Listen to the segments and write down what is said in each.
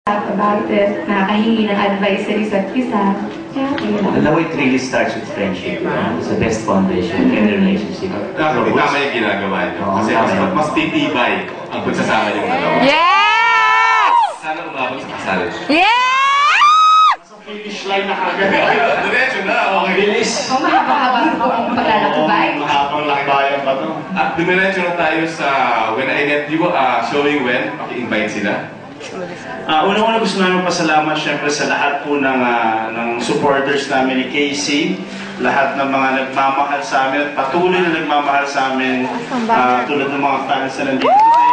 about it, nakakahingi ng advice sa isa't isa. Kaya okay lang. Alam mo, it really starts with friendship. It's the best foundation in a relationship. Tama yung ginagawa niyo. Kasi mas titibay ang pagsasama niyo dalawa. Yes! Sana umabot sa kasal. Yes! Sa finish line na kagad. Diretso na, okay. Bilis. O mahaba-haba po ang paglalakbay. Mahabang lakbayan pa to. At dumiretso na tayo sa When I Met You, showing when, paki-invite sila. Unang-una gusto namin pasalamat syempre sa lahat po ng supporters namin ni Casey. Lahat ng mga nagmamahal sa amin at patuloy na nagmamahal sa amin. Tulad ng mga fans na nandito today.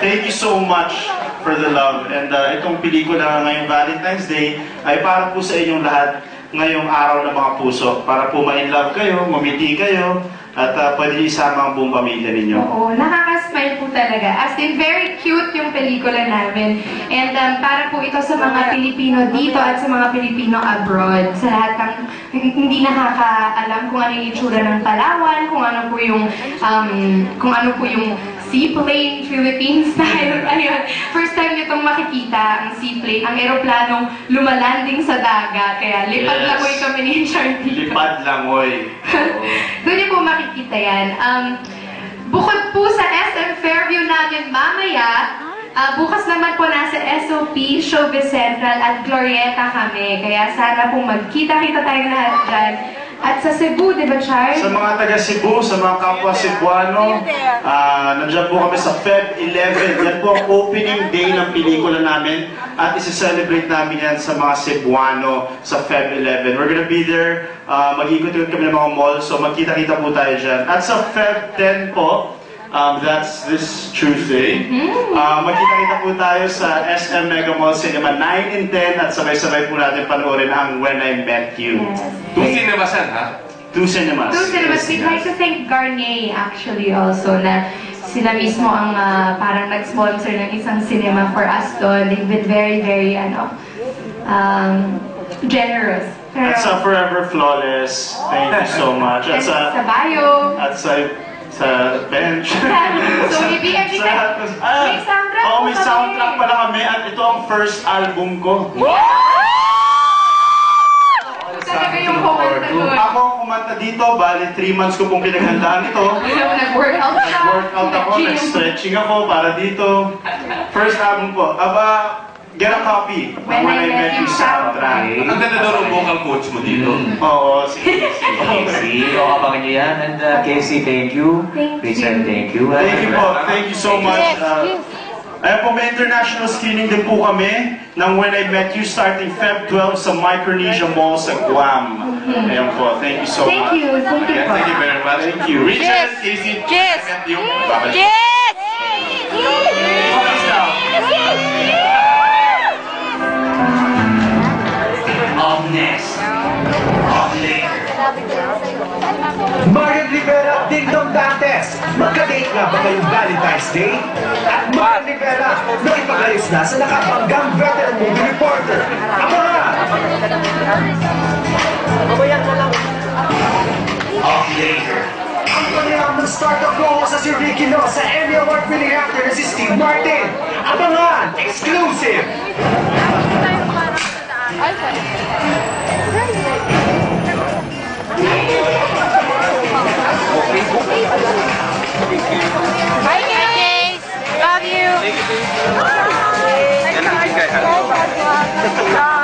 Thank you so much for the love. And itong pelikula ngayong Valentine's Day ay para po sa inyong lahat ngayong araw ng mga puso. Para po ma-in-love kayo, mamiti kayo, at pwede isama ang buong pamilya ninyo. Oo, nakaka-smile po talaga. As in, very cute yung pelikula namin. And para po ito sa mga Pilipino dito at sa mga Pilipino abroad. Sa lahat ng hindi nakakaalam kung ano yung itsura ng Palawan, kung ano po yung seaplane, Philippine style. Ayun, first time nyo itong makikita, ang seaplane, ang eroplanong lumalanding sa dagat. Kaya lipad langoy kami ni Charlie. Lipad langoy. Doon niyo po makikita yan. Bukod po sa SM Fairview namin mamaya, bukas naman po nasa SOP, Showbiz Central at Glorieta kami. Kaya sana po magkita-kita tayo lahat dyan. At sa Cebu, di ba, Charles? Sa mga taga Cebu, sa mga kapwa Cebuano, nandiyan po kami sa Feb 11. Yan po ang opening day ng pelikula namin. At isa-celebrate namin yan sa mga Cebuano sa Feb 11. We're gonna be there. Mag-ikot-ikot kami ng mga mall. So magkita-kita po tayo dyan. At sa Feb 10 po, that's this Tuesday. Magkita-kita po tayo sa SM Mega Mall Cinema 9 and 10 at sabay-sabay po natin panoorin ang When I Met You. Two cinemas yan, ha? Two cinemas. Two cinemas. We'd like to thank Garnier actually also na sila mismo ang parang nag-sponsor ng isang cinema for us doon. They've been very, very generous. Pero, At sa Forever Flawless, thank you so much. At sa Bayo. At sa bench. So maybe every time, may soundtrack Oo, po may kami. soundtrack pala kami at ito ang first album ko. Talaga yung kumanta doon. Ako ang kumanta dito, bali 3 months ko pong pinaghandaan ito. Nag-workout siya. Nag-workout ako, nag-stretching ako para dito. First album po. Get a copy. When I Met You soundtrack. Ang ganda daw ng vocal coach mo dito. Oo, sige. Casey, abangan nyo yan. And Casey, thank you. Thank Richard, thank you. Thank you po. Thank you so much. Ayan po, may international screening din po kami ng When I Met You starting Feb 12 sa Micronesia Mall sa Guam. Ayan po. Thank you so much. Thank you. Thank you Thank you very much. Thank you. Richard, Casey, Yes. I Met You. Babalik. Yes! Up next. Up later. Marian Rivera at Ding Dong Dantes. Magka-date nga ba ngayong Valentine's Day? At Marian Rivera, nakipag-ayos na sa nakapanggang veteran movie reporter. Abangan! Up later. Ang panayamang start-up role sa si Ricky Lo sa Emmy Award-winning actor na si Steve Martin. Abangan! Exclusive! Bye, guys! Love you! Thank you. Bye.